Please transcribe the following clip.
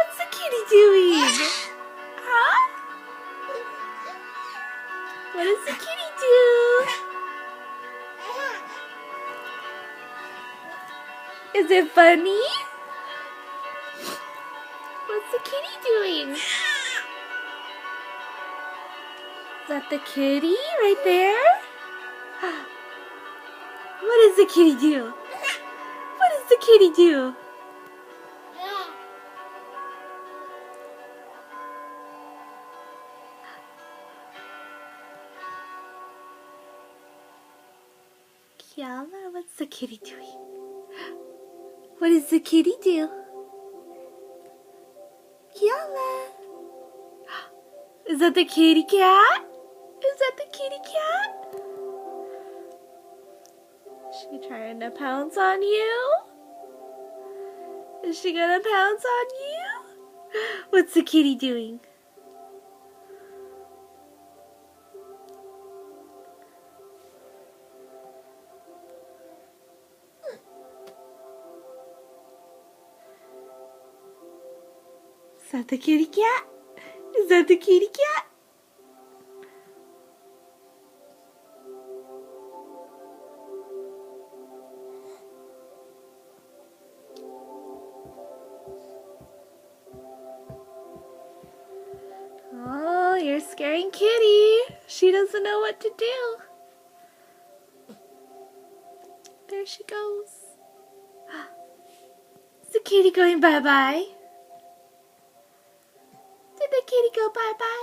What's the kitty doing? Huh? What does the kitty do? Is it funny? What's the kitty doing? Is that the kitty right there? What does the kitty do? What does the kitty do? Kiala, what's the kitty doing? What does the kitty do? Kiala. Is that the kitty cat? Is that the kitty cat? Is she trying to pounce on you? Is she gonna pounce on you? What's the kitty doing? Is that the kitty cat? Is that the kitty cat? Oh, you're scaring Kitty. She doesn't know what to do. There she goes. Is the kitty going bye-bye? Did the kitty go bye-bye?